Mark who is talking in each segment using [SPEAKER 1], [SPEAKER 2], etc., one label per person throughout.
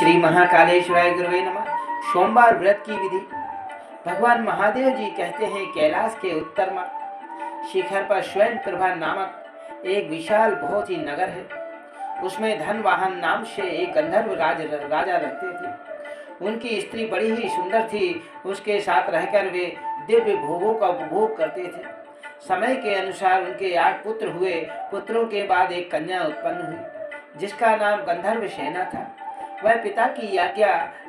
[SPEAKER 1] श्री महाकालेश्वराय गुरुवे नमः। सोमवार व्रत की विधि। भगवान महादेव जी कहते हैं, कैलाश के उत्तर में शिखर पर स्वयं प्रभा नामक एक विशाल बहुत ही नगर है। उसमें धनवाहन नाम से एक गंधर्व राजा रहते थे। उनकी स्त्री बड़ी ही सुंदर थी। उसके साथ रहकर वे दिव्य भोगों का उपभोग करते थे। समय के अनुसार उनके 8 पुत्र हुए। पुत्रों के बाद एक कन्या उत्पन्न हुई जिसका नाम गंधर्व सेना था। वह पिता की आज्ञा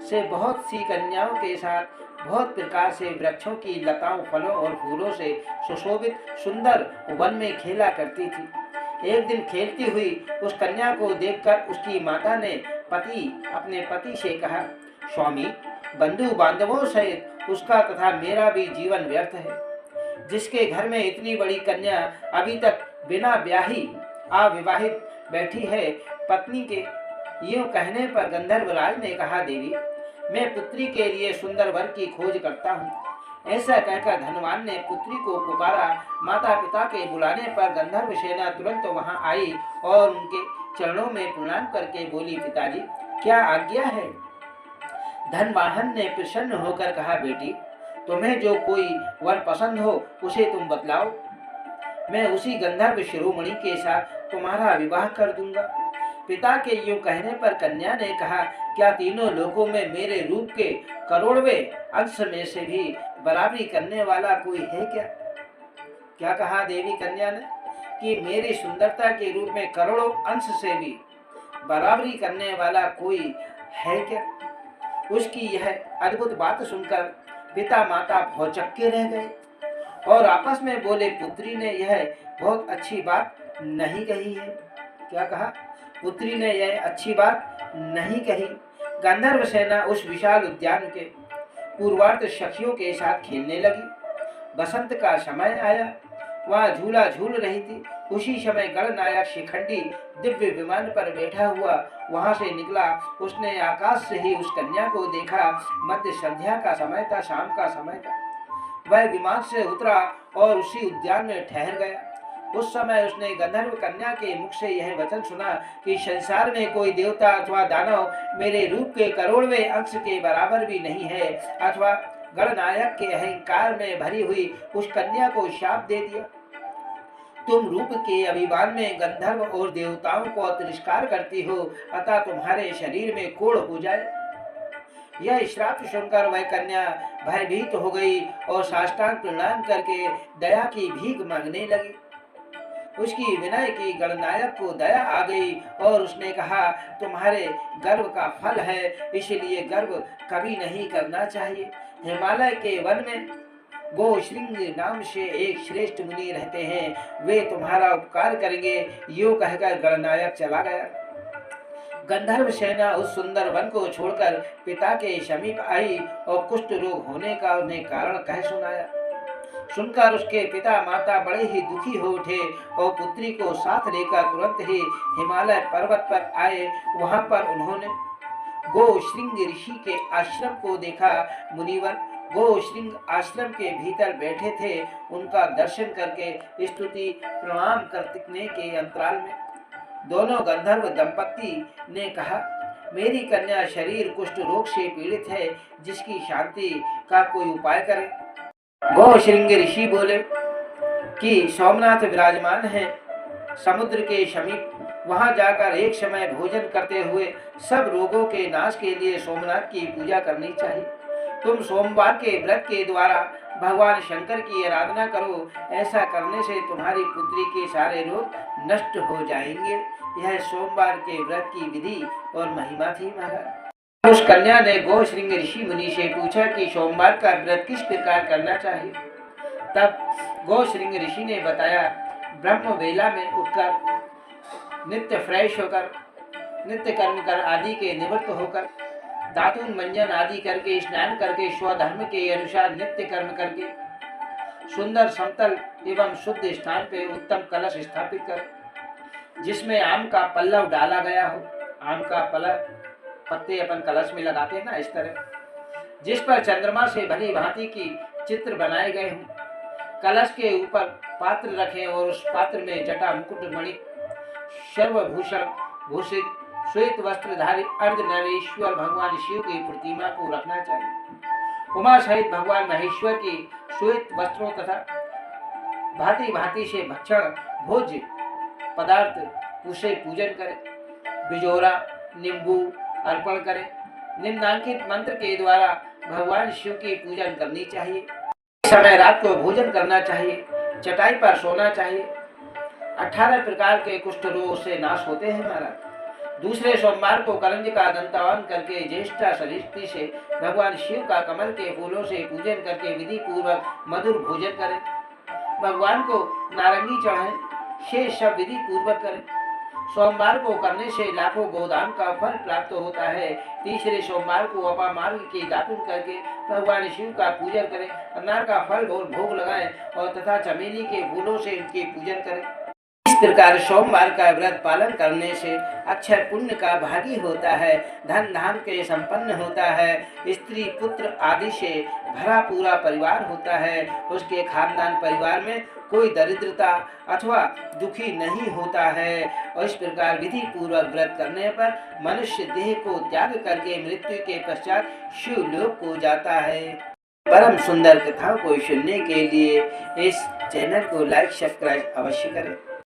[SPEAKER 1] से बहुत सी कन्याओं के साथ बहुत प्रकार से वृक्षों की लताओं, फलों और फूलों से सुशोभित सुंदर वन में खेला करती थी। एक दिन खेलती हुई उस कन्या को देखकर उसकी माता ने अपने पति से कहा, स्वामी, बंधु बांधवों सहित उसका तथा मेरा भी जीवन व्यर्थ है। जिसके घर में इतनी बड़ी कन्या अभी तक बिना ब्याही अविवाहित बैठी है। पत्नी के यूं कहने पर गंधर्वराज ने कहा, देवी, मैं पुत्री के लिए सुंदर वर की खोज करता हूँ। ऐसा कहकर धनवान ने पुत्री को पुकारा। माता पिता के बुलाने पर गंधर्व सेना तुरंत वहां आई और उनके चरणों में प्रणाम करके बोली, पिताजी, क्या आज्ञा है? धनवाहन ने प्रसन्न होकर कहा, बेटी, तुम्हें जो कोई वर पसंद हो उसे तुम बतलाओ। मैं उसी गंधर्व शिरोमणि के साथ तुम्हारा विवाह कर दूंगा। पिता के यूं कहने पर कन्या ने कहा, क्या तीनों लोकों में मेरे रूप के करोड़वें अंश में से भी बराबरी करने वाला कोई है क्या? क्या कहा देवी कन्या ने कि मेरी सुंदरता के रूप में करोड़ों अंश से भी बराबरी करने वाला कोई है क्या? उसकी यह अद्भुत बात सुनकर पिता माता भौचक्के रह गए और आपस में बोले, पुत्री ने यह बहुत अच्छी बात नहीं कही है। क्या कहा? पुत्री ने यह अच्छी बात नहीं कही। गंधर्व सेना उस विशाल उद्यान के पूर्वार्ध सखियों के साथ खेलने लगी। बसंत का समय आया। वहाँ झूला झूल रही थी। उसी समय गणनायक शिखंडी दिव्य विमान पर बैठा हुआ वहां से निकला। उसने आकाश से ही उस कन्या को देखा। मध्य संध्या का समय था, शाम का समय था। वह विमान से उतरा और उसी उद्यान में ठहर गया। उस समय उसने गंधर्व कन्या के मुख से यह वचन सुना कि संसार में कोई देवता अथवा दानव मेरे रूप के करोड़वें अंश के बराबर भी नहीं है। अथवा गणनायक के अहंकार में भरी हुई उस कन्या को शाप दे दिया। तुम रूप के अभिमान में गंधर्व और देवताओं को तिरस्कार करती हो, अतः तुम्हारे शरीर में कोढ़ हो जाए। यह श्राप सुनकर वह कन्या भयभीत हो गई और साष्टांग प्रणाम करके दया की भीख मांगने लगी। उसकी विनय की गणनायक को दया आ गई और उसने कहा, तुम्हारे गर्व का फल है, इसलिए गर्व कभी नहीं करना चाहिए। हिमालय के वन में गोश्रृंग नाम से एक श्रेष्ठ मुनि रहते हैं, वे तुम्हारा उपकार करेंगे। यूं कहकर गणनायक चला गया। गंधर्व सेना उस सुंदर वन को छोड़कर पिता के समीप आई और कुष्ठ रोग होने का उन्हें कारण कह सुनाया। सुनकर उसके पिता माता बड़े ही दुखी हो उठे और पुत्री को साथ लेकर तुरंत ही हिमालय पर्वत पर आए। वहां पर उन्होंने गोश्रृंग ऋषि के आश्रम को देखा। मुनिवर गोश्रृंग आश्रम के भीतर बैठे थे। उनका दर्शन करके स्तुति प्रणाम करने के अंतराल में दोनों गंधर्व दंपत्ति ने कहा, मेरी कन्या शरीर कुष्ठ रोग से पीड़ित है, जिसकी शांति का कोई उपाय करें। गोश्रृंग ऋषि बोले कि सोमनाथ विराजमान है समुद्र के समीप। वहां जाकर एक समय भोजन करते हुए सब रोगों के नाश के लिए सोमनाथ की पूजा करनी चाहिए। तुम सोमवार के व्रत के द्वारा भगवान शंकर की आराधना करो। ऐसा करने से तुम्हारी पुत्री के सारे रोग नष्ट हो जाएंगे। यह सोमवार के व्रत की विधि और महिमा थी महाराज। उस कन्या ने गोश्रृंग ऋषि मुनि से पूछा कि सोमवार का व्रत किस प्रकार करना चाहिए। तब गोश्रृंग ऋषि ने बताया, ब्रह्म वेला में उठकर नित्य फ्रेश होकर नित्य कर्म कर आदि के निवृत्त होकर दातुन मंजन आदि करके स्नान करके स्वधर्म के अनुसार नित्य कर्म करके सुंदर समतल एवं शुद्ध स्थान पे उत्तम कलश स्थापित कर, जिसमें आम का पल्लव डाला गया हो। आम का पत्ते अपन कलश में लगाते हैं ना, इस तरह, जिस पर चंद्रमा से भली भांति की चित्र बनाए गए हों। कलश के ऊपर पात्र रखें और उस पात्र में जटा मुकुट मणि सर्वभूषण भूषित श्वेत वस्त्रधारी अर्धनरेश्वर भगवान शिव की प्रतिमा को रखना चाहिए। उमा सहित भगवान महेश्वर की श्वेत वस्त्रों तथा भांति भांति से भक्षण भोज्य पदार्थ उसे पूजन करें। बिजोरा नींबू अर्पण करें। निम्नांकित मंत्र के द्वारा भगवान शिव की पूजन करनी चाहिए। समय रात को भोजन करना चाहिए। चटाई पर सोना चाहिए। 18 प्रकार के कुष्ठ रोग से नाश होते हैं महाराज। दूसरे सोमवार को करंज का दंतावन करके ज्येष्ठा षष्ठी से भगवान शिव का कमल के फूलों से पूजन करके विधि पूर्वक मधुर भोजन करें। भगवान को नारंगी चढ़ाएं। शेष सब विधि पूर्वक करें। सोमवार को करने से लाखों गोदान का फल प्राप्त होता है। तीसरे सोमवार को अपामार्ग की दातुन करके भगवान शिव का पूजन करें। अनार का फल और भोग लगाएं और तथा चमेली के फूलों से इनके पूजन करें। इस प्रकार सोमवार का व्रत पालन करने से अक्षय पुण्य का भागी होता है, धन धाम के संपन्न होता है, स्त्री पुत्र आदि से भरा पूरा परिवार होता है। उसके खानदान परिवार में कोई दरिद्रता अथवा दुखी नहीं होता है। और इस प्रकार विधि पूर्वक व्रत करने पर मनुष्य देह को त्याग करके मृत्यु के पश्चात शिवलोक को जाता है। परम सुंदर कथाओं को सुनने के लिए इस चैनल को लाइक सब्सक्राइब अवश्य करें।